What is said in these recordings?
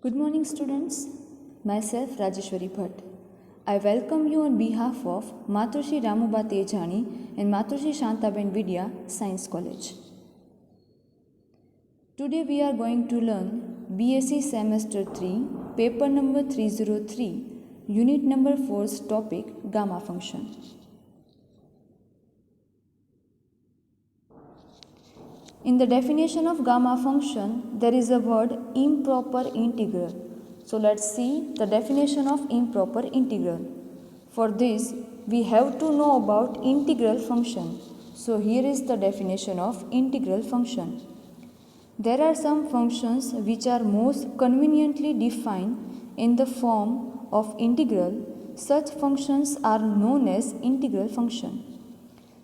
Good morning, students. Myself Rajeshwari Bhatt. I welcome you on behalf of Matrushi Ramuba Tejani and Matrushi Shantaben Vidya Science College. Today we are going to learn BSc Semester 3, paper number 303, unit number 4's topic gamma function. In the definition of gamma function, there is a word improper integral. So let's see the definition of improper integral. For this, we have to know about integral function. So here is the definition of integral function. There are some functions which are most conveniently defined in the form of integral. Such functions are known as integral function.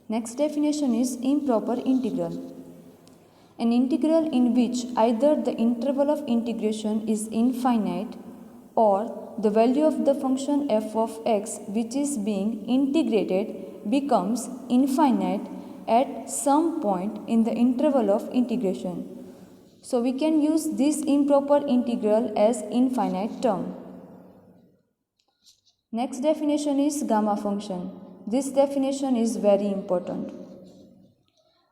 Next definition is improper integral. An integral in which either the interval of integration is infinite or the value of the function f of x which is being integrated becomes infinite at some point in the interval of integration. So we can use this improper integral as infinite term. Next definition is gamma function. This definition is very important.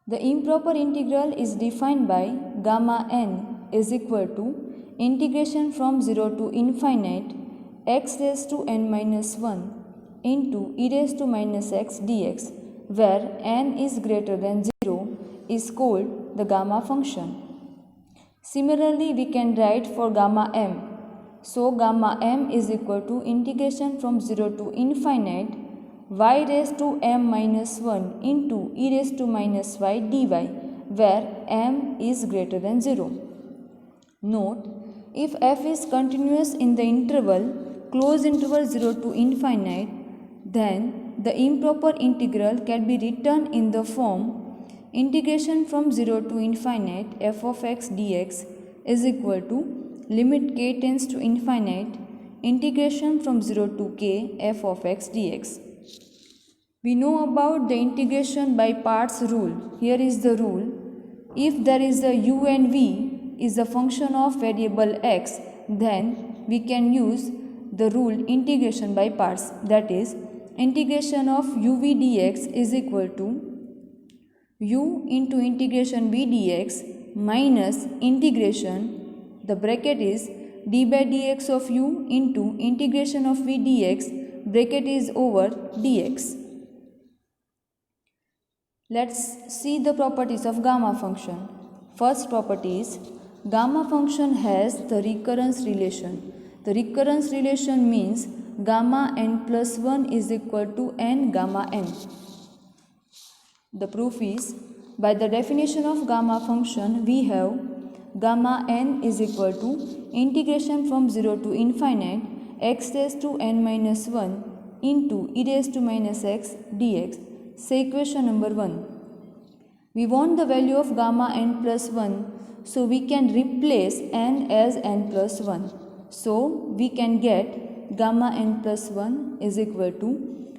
The improper integral is defined by gamma n is equal to integration from 0 to infinite x raised to n minus 1 into e raised to minus x dx, where n is greater than 0 is called the gamma function. Similarly, we can write for gamma m. So, gamma m is equal to integration from 0 to infinite y raised to m minus 1 into e raised to minus y dy, where m is greater than 0. Note, if f is continuous in the interval closed interval 0 to infinite, then the improper integral can be written in the form integration from 0 to infinite f of x dx is equal to limit k tends to infinite integration from 0 to k f of x dx. We know about the integration by parts rule. Here is the rule. If there is a u and v is a function of variable x, then we can use the rule integration by parts. That is, integration of uv dx is equal to u into integration v dx minus integration, the bracket is d by dx of u into integration of v dx, bracket is over dx. Let's see the properties of gamma function. First property is gamma function has the recurrence relation. The recurrence relation means gamma n plus 1 is equal to n gamma n. The proof is, by the definition of gamma function, we have gamma n is equal to integration from 0 to infinite x raised to n minus 1 into e raised to minus x dx. Say equation number 1. We want the value of gamma n plus 1, so we can replace n as n plus 1. So we can get gamma n plus 1 is equal to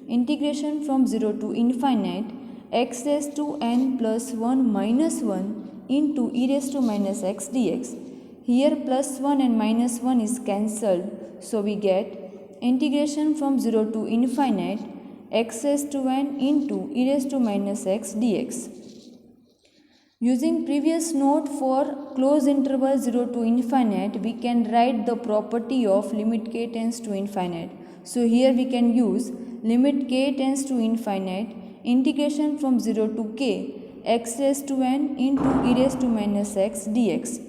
integration from 0 to infinite x raised to n plus 1 minus 1 into e raised to minus x dx. Here plus 1 and minus 1 is cancelled, so we get integration from 0 to infinite x raised to n into e raised to minus x dx. Using previous note for closed interval 0 to infinite, we can write the property of limit k tends to infinite. So here we can use limit k tends to infinite integration from 0 to k x raised to n into e raised to minus x dx.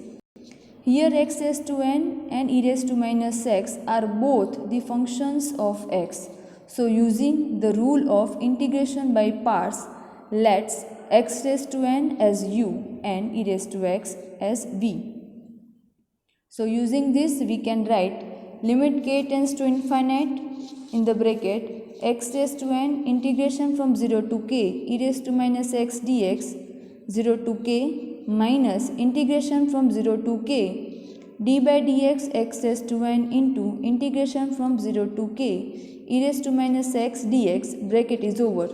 Here x raised to n and e raised to minus x are both the functions of x. So using the rule of integration by parts, let's x raised to n as u and e raised to x as v. So using this, we can write limit k tends to infinite in the bracket x raised to n integration from 0 to k e raised to minus x dx 0 to k minus integration from 0 to k d by dx x raised to n into integration from 0 to k e raised to minus x dx, bracket is over,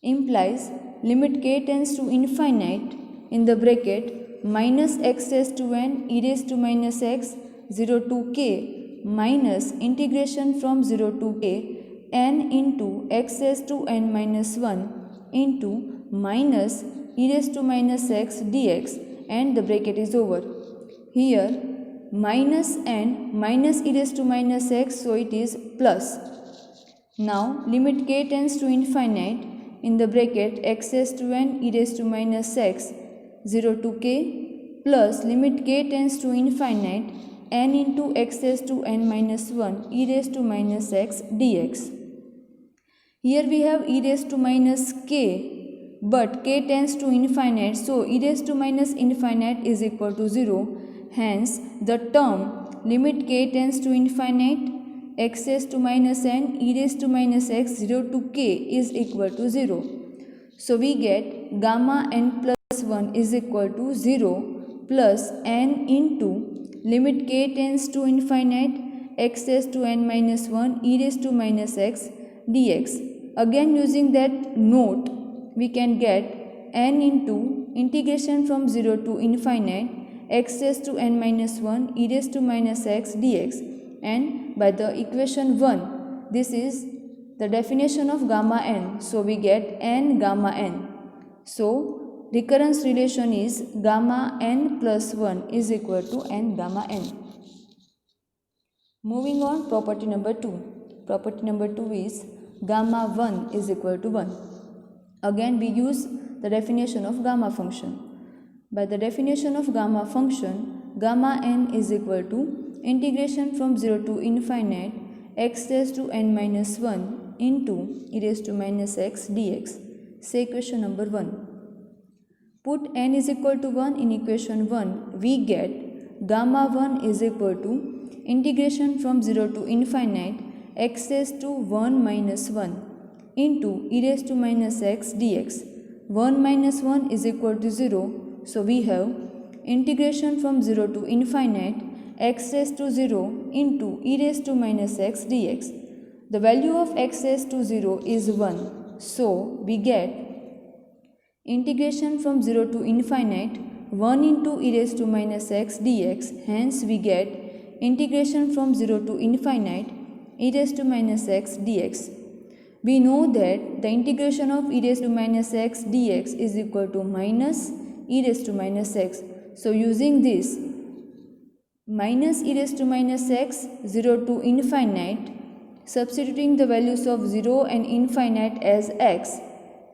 implies limit k tends to infinite in the bracket minus x raised to n e raised to minus x 0 to k minus integration from 0 to k n into x raised to n minus 1 into minus e raised to minus x dx, and the bracket is over. Here minus n minus e raised to minus x, so it is plus. Now limit k tends to infinite, in the bracket x raised to n e raised to minus x 0 to k plus limit k tends to infinite n into x raised to n minus 1 e raised to minus x dx. Here we have e raised to minus k, but k tends to infinite, so e raised to minus infinite is equal to 0. Hence the term limit k tends to infinite x raised to minus n e raised to minus x 0 to k is equal to 0. So we get gamma n plus 1 is equal to 0 plus n into limit k tends to infinite x raised to n minus 1 e raised to minus x dx. Again using that note, we can get n into integration from 0 to infinite x raised to n minus 1 e raised to minus x dx, and by the equation 1, this is the definition of gamma n, so we get n gamma n. So recurrence relation is gamma n plus 1 is equal to n gamma n. Moving on, property number 2. Property number 2 is gamma 1 is equal to 1. Again we use the definition of gamma function. By the definition of gamma function, gamma n is equal to integration from 0 to infinite x raised to n minus 1 into e raised to minus x dx. Say equation number 1. Put n is equal to 1 in equation 1, we get gamma 1 is equal to integration from 0 to infinite x raised to 1 minus 1 into e raised to minus x dx. 1 minus 1 is equal to 0, so we have integration from 0 to infinite x raised to 0 into e raised to minus x dx. The value of x raised to 0 is 1, so we get integration from 0 to infinite 1 into e raised to minus x dx. Hence we get integration from 0 to infinite e raised to minus x dx. We know that the integration of e raised to minus x dx is equal to minus e raised to minus x. So using this minus e raised to minus x 0 to infinite, substituting the values of 0 and infinite as x,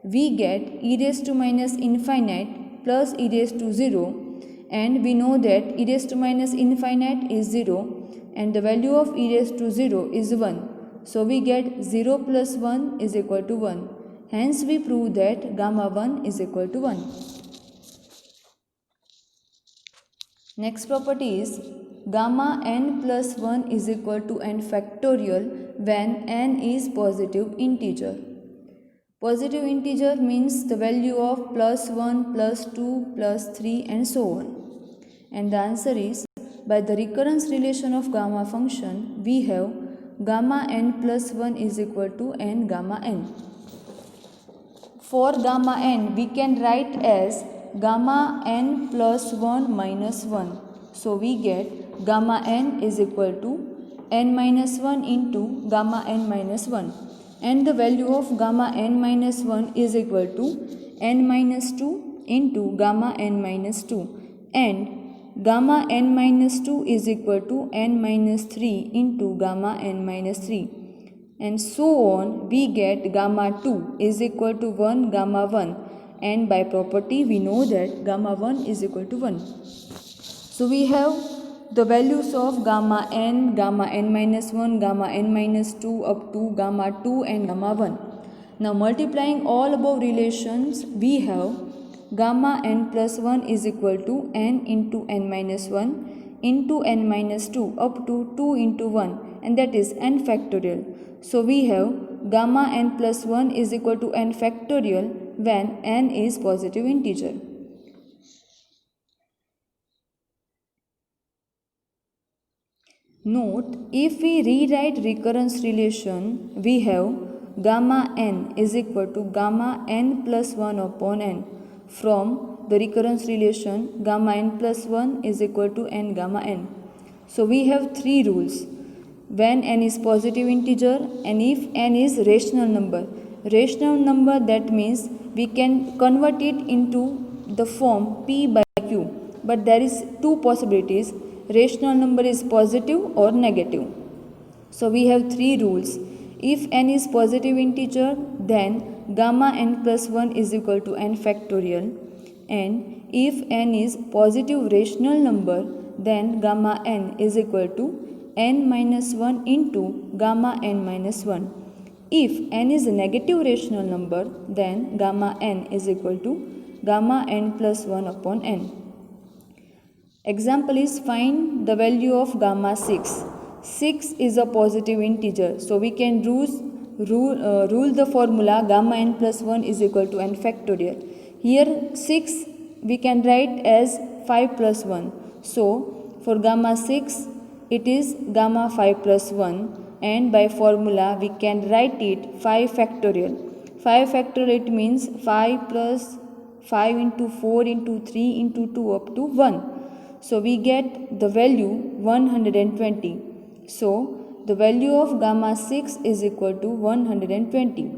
we get e raised to minus infinite plus e raised to 0, and we know that e raised to minus infinite is 0 and the value of e raised to 0 is 1. So we get 0 plus 1 is equal to 1. Hence we prove that gamma 1 is equal to 1. Next property is gamma n plus 1 is equal to n factorial when n is positive integer. Positive integer means the value of plus 1, plus 2, plus 3 and so on. And the answer is, by the recurrence relation of gamma function, we have gamma n plus 1 is equal to n gamma n. For gamma n, we can write as gamma n plus 1 minus 1. So we get gamma n is equal to n minus 1 into gamma n minus 1. And the value of gamma n minus 1 is equal to n minus 2 into gamma n minus 2. And gamma n minus 2 is equal to n minus 3 into gamma n minus 3. And so on, we get gamma 2 is equal to 1 gamma 1. And by property, we know that gamma 1 is equal to 1. So we have the values of gamma n minus 1, gamma n minus 2 up to gamma 2 and gamma 1. Now multiplying all above relations, we have gamma n plus 1 is equal to n into n minus 1 into n minus 2 up to 2 into 1, and that is n factorial. So we have gamma n plus 1 is equal to n factorial when n is positive integer. Note, if we rewrite recurrence relation, we have gamma n is equal to gamma n plus 1 upon n from the recurrence relation gamma n plus 1 is equal to n gamma n. So we have three rules. When n is positive integer and if n is rational number. Rational number, that means we can convert it into the form p by q. But there is two possibilities. Rational number is positive or negative. So we have three rules. If n is positive integer, then gamma n plus 1 is equal to n factorial. And if n is positive rational number, then gamma n is equal to n minus 1 into gamma n minus 1. If n is a negative rational number, then gamma n is equal to gamma n plus 1 upon n. Example is find the value of gamma 6. 6 is a positive integer. So we can rule the formula gamma n plus 1 is equal to n factorial. Here 6 we can write as 5 plus 1. So for gamma 6 it is gamma 5 plus 1, and by formula we can write it 5 factorial. 5 factorial, it means 5 plus 5 into 4 into 3 into 2 up to 1. So we get the value 120. So the value of gamma 6 is equal to 120.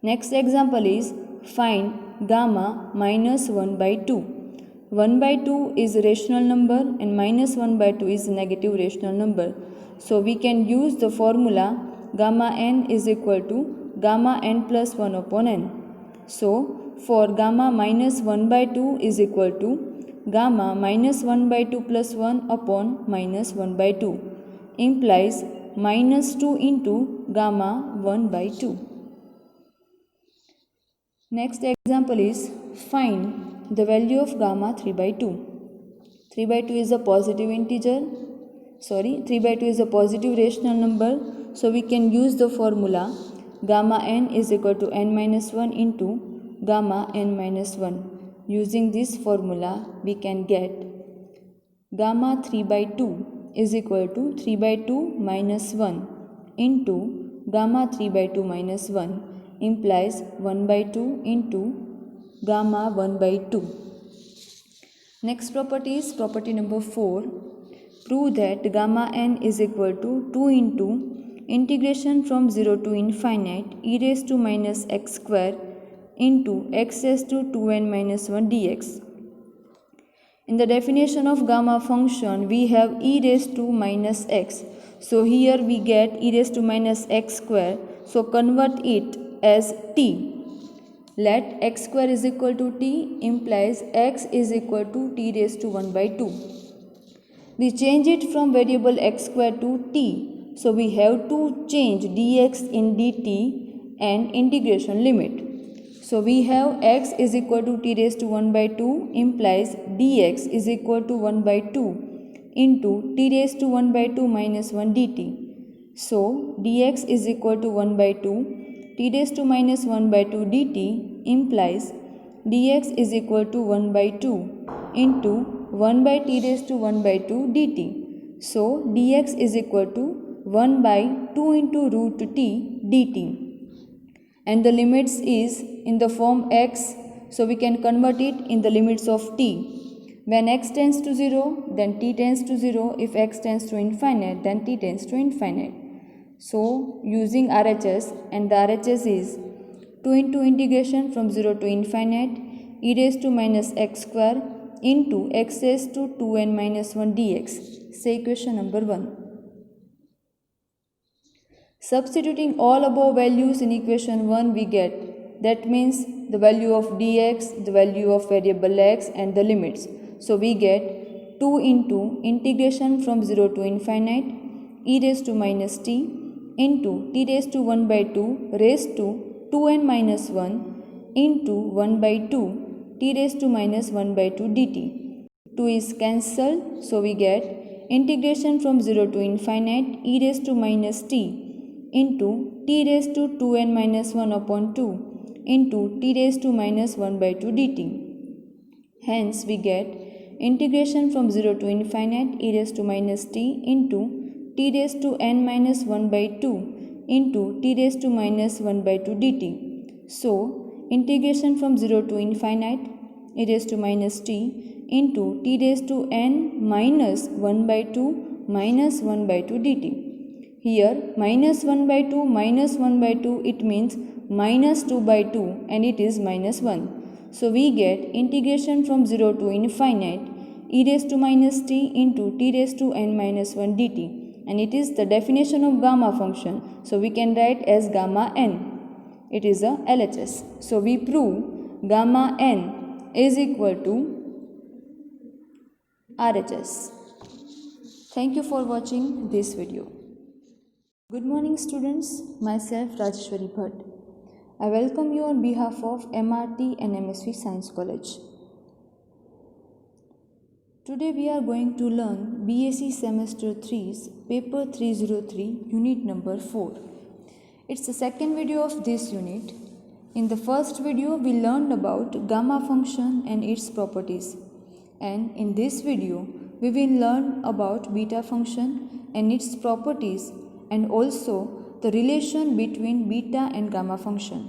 Next example is find gamma minus 1 by 2. 1 by 2 is a rational number and minus 1 by 2 is a negative rational number. So we can use the formula gamma n is equal to gamma n plus 1 upon n. So for gamma minus 1 by 2 is equal to gamma minus 1 by 2 plus 1 upon minus 1 by 2, implies minus 2 into gamma 1 by 2. Next example is find the value of gamma 3 by 2. 3 by 2 is a positive integer. 3 by 2 is a positive rational number. So we can use the formula gamma n is equal to n minus 1 into gamma n minus 1. Using this formula we can get gamma 3 by 2 is equal to 3 by 2 minus 1 into gamma 3 by 2 minus 1, implies 1 by 2 into gamma 1 by 2. Next property is property number 4. Prove that gamma n is equal to 2 into integration from 0 to infinite e raised to minus x square into x raised to 2n minus 1 dx. In the definition of gamma function, we have e raised to minus x. So here we get e raised to minus x square. So convert it as t. Let x square is equal to t implies x is equal to t raised to 1 by 2. We change it from variable x square to t. So we have to change dx in dt and integration limit. So we have x is equal to t raised to 1 by 2 implies dx is equal to 1 by 2 into t raised to 1 by 2 minus 1 dt. So dx is equal to 1 by 2 t raised to minus 1 by 2 dt implies dx is equal to 1 by 2 into 1 by t raised to 1 by 2 dt. So dx is equal to 1 by 2 into root t dt. And the limits is in the form x, so we can convert it in the limits of t. When x tends to 0, then t tends to 0. If x tends to infinite, then t tends to infinite. So using RHS, and the RHS is 2 into integration from 0 to infinite e raised to minus x square into x raised to 2n minus 1 dx. Say equation number 1. Substituting all above values in equation 1 we get, that means the value of dx, the value of variable x and the limits. So we get 2 into integration from 0 to infinite e raised to minus t into t raised to 1 by 2 raised to 2n minus 1 into 1 by 2 t raised to minus 1 by 2 dt. 2 is cancelled, so we get integration from 0 to infinite e raised to minus t into t raised to 2n minus 1 upon 2 into t raised to minus 1 by 2 dt. Hence we get integration from 0 to infinite e raised to minus t into t raised to n minus 1 by 2 into t raised to minus 1 by 2 dt. So integration from 0 to infinite e raised to minus t into t raised to n minus 1 by 2 minus 1 by 2 dt. Here minus 1 by 2 minus 1 by 2, it means minus 2 by 2 and it is minus 1. So we get integration from 0 to infinite e raised to minus t into t raised to n minus 1 dt, and it is the definition of gamma function. So we can write as gamma n. It is a LHS. So we prove gamma n is equal to RHS. Thank you for watching this video. Good morning students, myself Rajeshwari Bhatt. I welcome you on behalf of MRT and MSV Science College. Today we are going to learn BSc Semester 3's Paper 303 Unit number 4. It's the second video of this unit. In the first video we learned about gamma function and its properties. And in this video we will learn about beta function and its properties, and also the relation between beta and gamma function.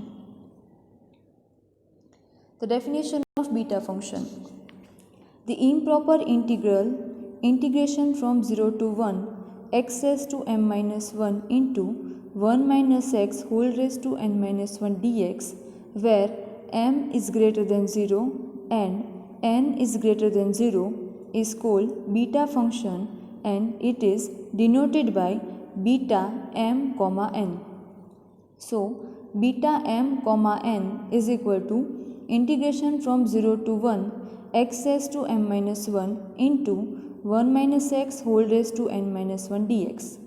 The definition of beta function. The improper integral integration from 0 to 1 x raised to m minus 1 into 1 minus x whole raised to n minus 1 dx, where m is greater than 0 and n is greater than 0, is called beta function, and it is denoted by beta m comma n. So beta m comma n is equal to integration from 0 to 1 x raised to m minus 1 into 1 minus x whole raised to n minus 1 dx.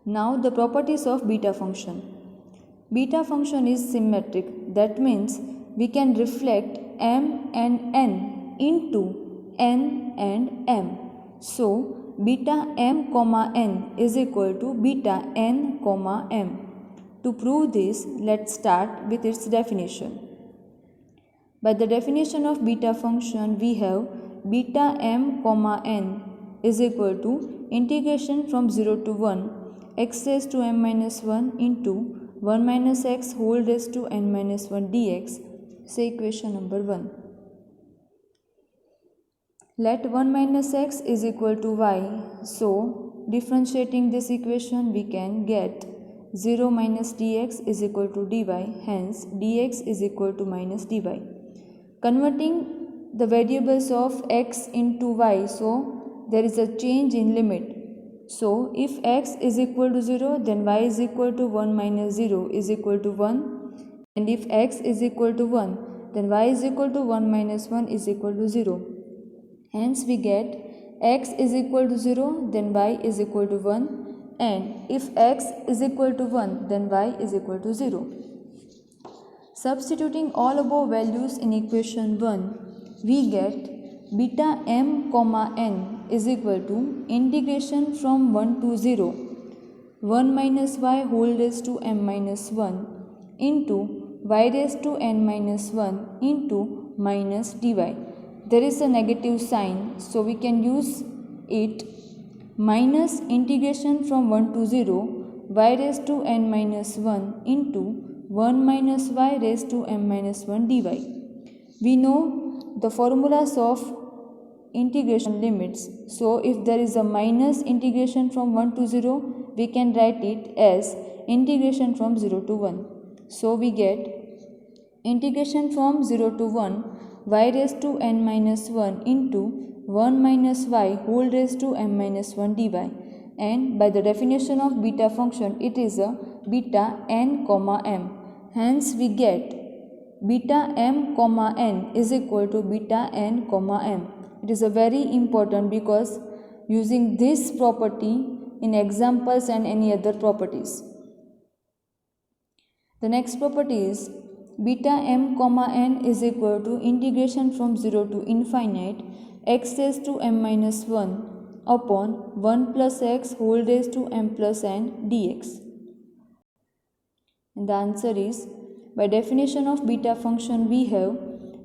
Now the properties of beta function. Beta function is symmetric. That means we can reflect m and n into n and m. So beta m comma n is equal to beta n comma m. To prove this, let's start with its definition. By the definition of beta function, we have beta m comma n is equal to integration from 0 to 1 x raised to m minus 1 into 1 minus x whole raised to n minus 1 dx. Say equation number 1. Let 1 minus x is equal to y. So differentiating this equation, we can get 0 minus dx is equal to dy. Hence dx is equal to minus dy. Converting the variables of x into y, so there is a change in limit. So if x is equal to 0, then y is equal to 1 minus 0 is equal to 1, and if x is equal to 1, then y is equal to 1 minus 1 is equal to 0. Hence we get x is equal to 0, then y is equal to 1, and if x is equal to 1, then y is equal to 0. Substituting all above values in equation 1, we get beta m comma n is equal to integration from 1 to 0 1 minus y whole raised to m minus 1 into y raised to n minus 1 into minus dy. There is a negative sign, so we can use it, minus integration from 1 to 0 y raised to n minus 1 into 1 minus y raised to m minus 1 dy. We know the formulas of integration limits. So if there is a minus integration from 1 to 0, we can write it as integration from 0 to 1. So we get integration from 0 to 1 y raised to n minus 1 into 1 minus y whole raised to m minus 1 dy, and by the definition of beta function, it is a beta n comma m. Hence we get beta m comma n is equal to beta n comma m. It is a very important because using this property in examples and any other properties. The next property is beta m comma n is equal to integration from 0 to infinite x raised to m minus 1 upon 1 plus x whole raised to m plus n dx. And the answer is, by definition of beta function, we have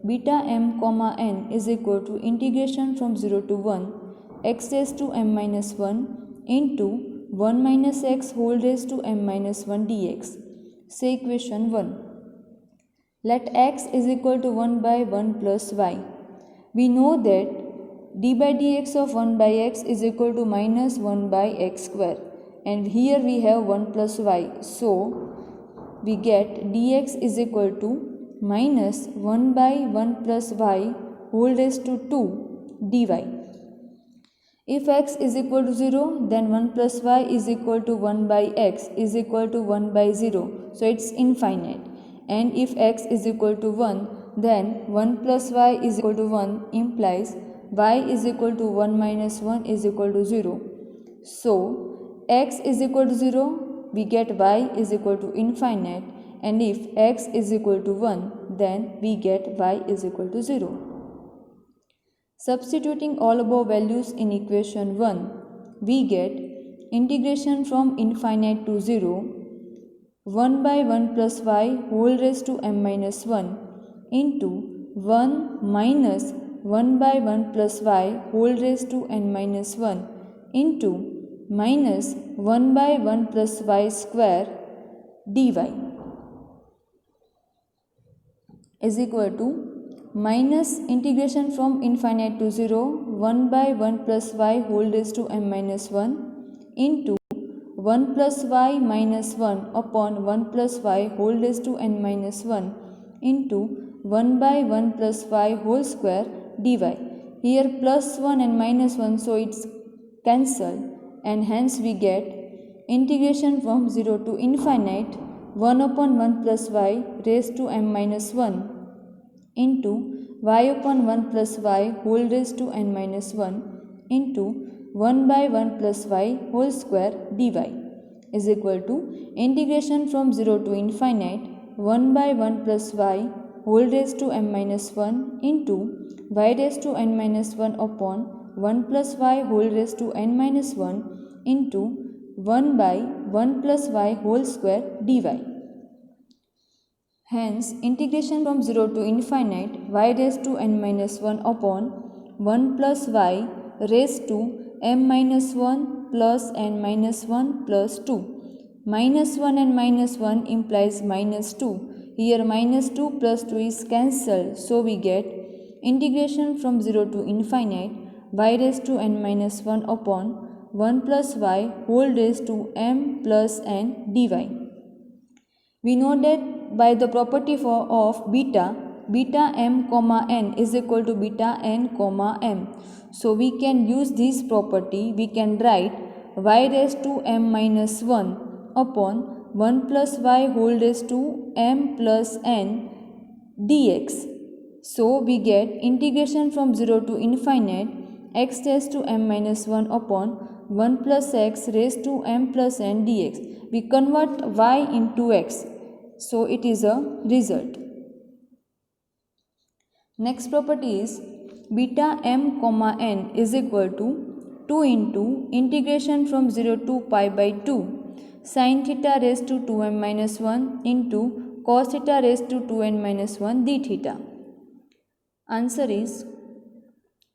beta m comma n is equal to integration from 0 to 1 x raised to m minus 1 into 1 minus x whole raised to m minus 1 dx. Say equation 1. Let x is equal to 1 by 1 plus y. We know that d by dx of 1 by x is equal to minus 1 by x square, and here we have 1 plus y. So we get dx is equal to minus 1 by 1 plus y whole raised to 2 dy. If x is equal to 0, then 1 plus y is equal to 1 by x is equal to 1 by 0. So it's infinite. And if x is equal to 1, then 1 plus y is equal to 1 implies y is equal to 1 minus 1 is equal to 0. So x is equal to 0, we get y is equal to infinite, and if x is equal to 1, then we get y is equal to 0. Substituting all above values in equation 1, we get integration from infinite to 0, 1 by 1 plus y whole raised to m minus 1 into 1 minus 1 by 1 plus y whole raised to n minus 1 into minus 1 by 1 plus y square dy is equal to minus integration from infinite to 0, 1 by 1 plus y whole raised to m minus 1 into 1 plus y minus 1 upon 1 plus y whole raised to n minus 1 into 1 by 1 plus y whole square dy. Here plus 1 and minus 1, so it's cancelled, and hence we get integration from 0 to infinite 1 upon 1 plus y raised to m minus 1 into y upon 1 plus y whole raised to n minus 1 into 1 by 1 plus y whole square dy is equal to integration from 0 to infinite 1 by 1 plus y whole raised to m minus 1 into y raised to n minus 1 upon 1 plus y whole raised to n minus 1 into 1 by 1 plus y whole square dy. Hence, integration from 0 to infinite y raised to n minus 1 upon 1 plus y raised to m minus 1 plus n minus 1 plus 2. Minus 1 and minus 1 implies minus 2. Here minus 2 plus 2 is cancelled, so we get integration from 0 to infinite y raised to n minus 1 upon 1 plus y whole raised to m plus n dy. We know that by the property of beta m comma n is equal to beta n comma m. So we can use this property. We can write y raised to m minus 1 upon 1 plus y whole raised to m plus n dx. So we get integration from 0 to infinite x raised to m minus 1 upon 1 plus x raised to m plus n dx. We convert y into x. So it is a result. Next property is beta m comma n is equal to 2 into integration from 0 to pi by 2 sin theta raised to 2m minus 1 into cos theta raised to 2n minus 1 d theta. Answer is,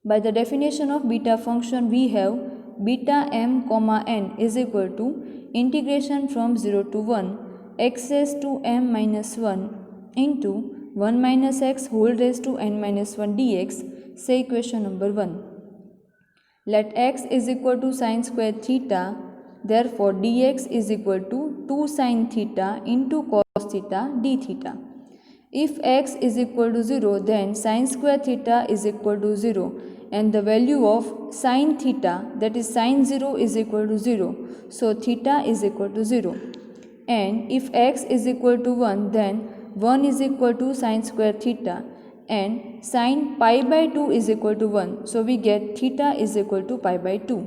by the definition of beta function, we have beta m comma n is equal to integration from 0 to 1 x raised to m minus 1 into 1 minus x whole raised to n minus 1 dx. Say equation number 1. Let x is equal to sin square theta, therefore dx is equal to 2 sin theta into cos theta d theta. If x is equal to 0, then sin square theta is equal to 0, and the value of sin theta, that is sin 0, is equal to 0. So theta is equal to 0. And if x is equal to 1, then 1 is equal to sin square theta, and sin pi by 2 is equal to 1. So we get theta is equal to pi by 2.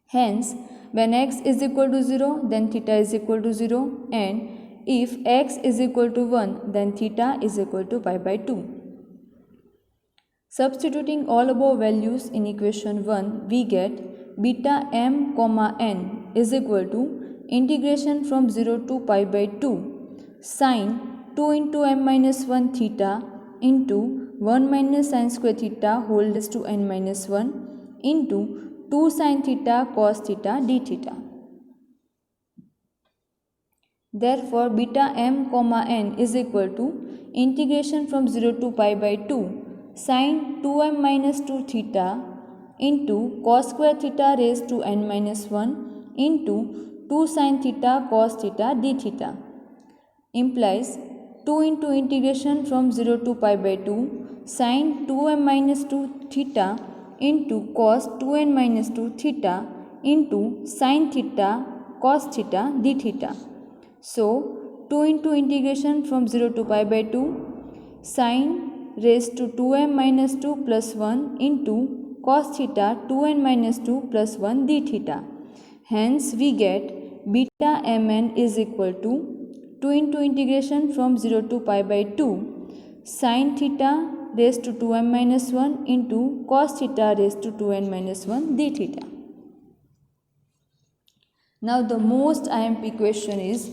Hence, when x is equal to 0, then theta is equal to 0, and if x is equal to 1, then theta is equal to pi by 2. Substituting all above values in equation 1, we get beta m comma n is equal to integration from 0 to pi by 2 sin 2 into m minus 1 theta into 1 minus sin square theta whole raised to n minus 1 into 2 sin theta cos theta d theta. Therefore, beta m comma n is equal to integration from 0 to pi by 2 sin 2m minus 2 theta into cos square theta raised to n minus 1 into 2 sin theta cos theta d theta implies 2 into integration from 0 to pi by 2 sin 2m minus 2 theta into cos 2n minus 2 theta into sin theta cos theta d theta. So, 2 into integration from 0 to pi by 2 sin raised to 2m minus 2 plus 1 into cos theta 2n minus 2 plus 1 d theta. Hence, we get beta mn is equal to 2 into integration from 0 to pi by 2 sin theta raised to 2m minus 1 into cos theta raised to 2n minus 1 d theta. Now, the most IMP question is,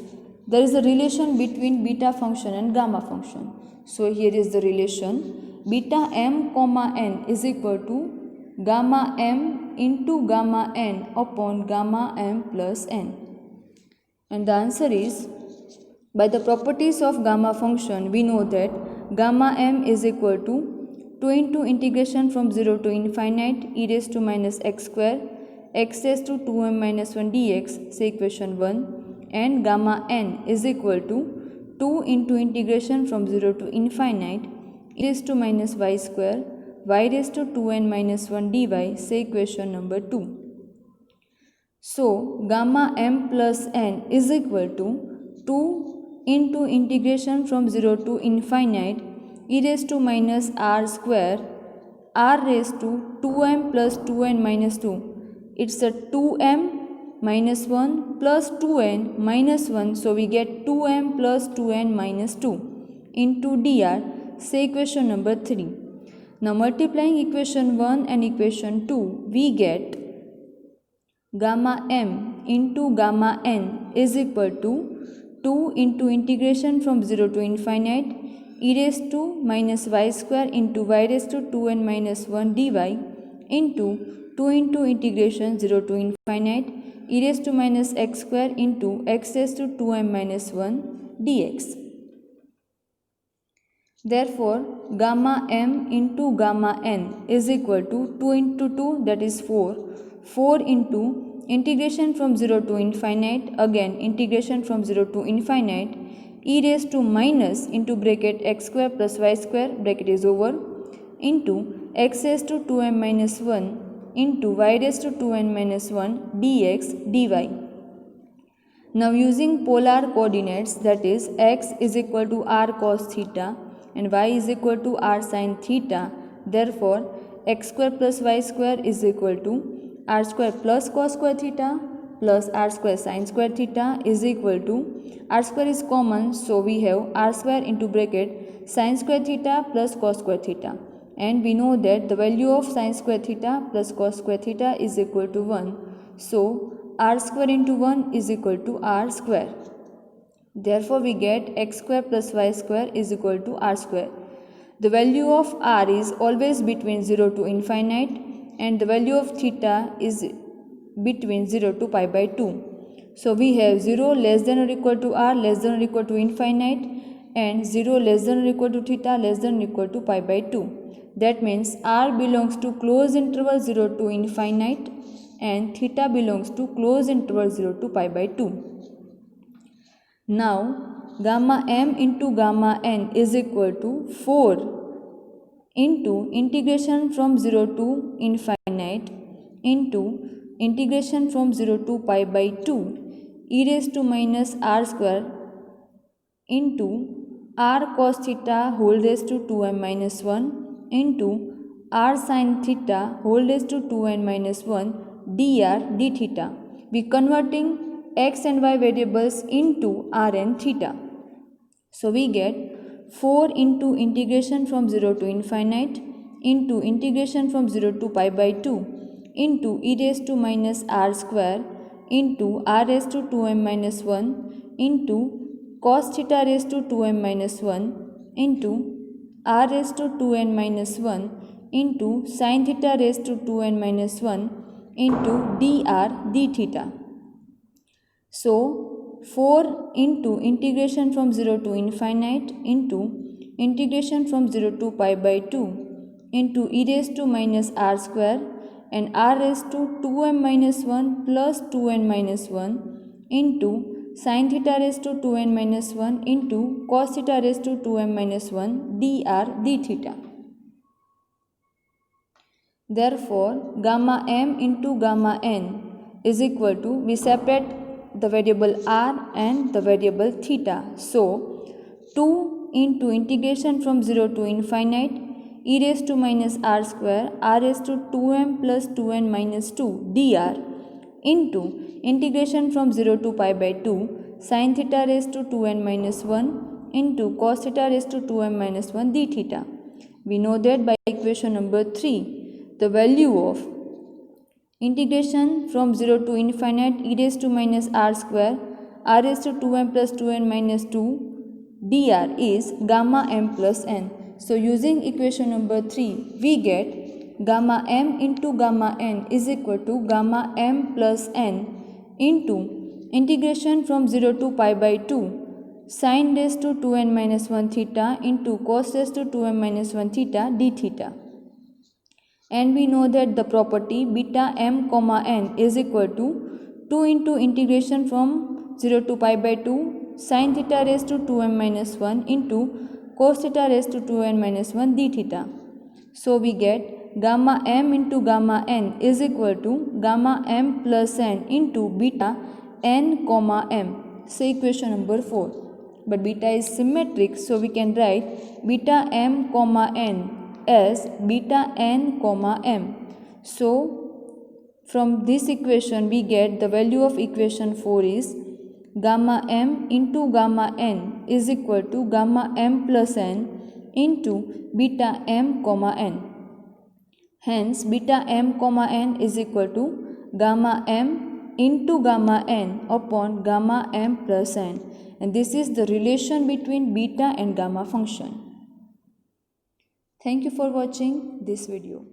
there is a relation between beta function and gamma function. So, here is the relation. Beta m comma n is equal to gamma m into gamma n upon gamma m plus n. And the answer is, by the properties of gamma function, we know that gamma m is equal to 2 into integration from 0 to infinite e raised to minus x square x raised to 2m minus 1 dx, say equation 1, and gamma n is equal to 2 into integration from 0 to infinite e raised to minus y square y raised to 2n minus 1 dy, say equation number 2. So, gamma m plus n is equal to 2 into integration from 0 to infinite e raised to minus r square r raised to 2m plus 2n minus 2. It's a 2m minus 1 plus 2n minus 1. So, we get 2m plus 2n minus 2 into dr, say equation number 3. Now, multiplying equation 1 and equation 2, we get gamma m into gamma n is equal to 2 into integration from 0 to infinite e raised to minus y square into y raised to 2n minus 1 dy into 2 into integration 0 to infinite e raised to minus x square into x raised to 2m minus 1 dx. Therefore, gamma m into gamma n is equal to 2 into 2, that is 4. 4 into integration from 0 to infinite, again integration from 0 to infinite e raised to minus into bracket x square plus y square, bracket is over, into x raised to 2m minus 1 into y raised to 2n minus 1 dx dy. Now, using polar coordinates, that is x is equal to r cos theta and y is equal to r sin theta, therefore x square plus y square is equal to r square plus cos square theta plus r square sin square theta is equal to, r square is common, so we have r square into bracket sin square theta plus cos square theta. And we know that the value of sin square theta plus cos square theta is equal to 1. So, r square into 1 is equal to r square. Therefore, we get x square plus y square is equal to r square. The value of r is always between 0 to infinite and the value of theta is between 0 to pi by 2. So, we have 0 less than or equal to r less than or equal to infinite and 0 less than or equal to theta less than or equal to pi by 2. That means r belongs to closed interval 0 to infinite and theta belongs to closed interval 0 to pi by 2. Now, gamma m into gamma n is equal to 4 into integration from 0 to infinite into integration from 0 to pi by 2 e raised to minus r square into r cos theta whole raised to 2m minus 1 into r sin theta whole raised to 2n minus 1 dr d theta. We converting x and y variables into r and theta. So, we get 4 into integration from 0 to infinite into integration from 0 to pi by 2 into e raised to minus r square into r raised to 2m minus 1 into cos theta raised to 2m minus 1 into r raised to 2n minus 1 into sin theta raised to 2n minus 1 into dr d theta. So, 4 into integration from 0 to infinite into integration from 0 to pi by 2 into e raised to minus r square and r raised to 2m minus 1 plus 2n minus 1 into sin theta raised to 2n minus 1 into cos theta raised to 2m minus 1 dr d theta. Therefore, gamma m into gamma n is equal to, we separate the variable r and the variable theta. So, 2 into integration from 0 to infinite e raised to minus r square r raised to 2m plus 2n minus 2 dr into integration from 0 to pi by 2 sin theta raised to 2n minus 1 into cos theta raised to 2m minus 1 d theta. We know that by equation number 3, the value of integration from 0 to infinite e raised to minus r square r raised to 2m plus 2n minus 2 dr is gamma m plus n. So using equation number 3, we get gamma m into gamma n is equal to gamma m plus n into integration from 0 to pi by 2 sin raised to 2n minus 1 theta into cos raised to 2m minus 1 theta d theta. And we know that the property beta m comma n is equal to 2 into integration from 0 to pi by 2 sin theta raised to 2m minus 1 into cos theta raised to 2n minus 1 d theta. So we get gamma m into gamma n is equal to gamma m plus n into beta n comma m. So equation number 4. But beta is symmetric, so we can write beta m comma n as beta n comma m. So from this equation we get the value of equation 4 is gamma m into gamma n is equal to gamma m plus n into beta m comma n. Hence beta m comma n is equal to gamma m into gamma n upon gamma m plus n, and this is the relation between beta and gamma function. Thank you for watching this video.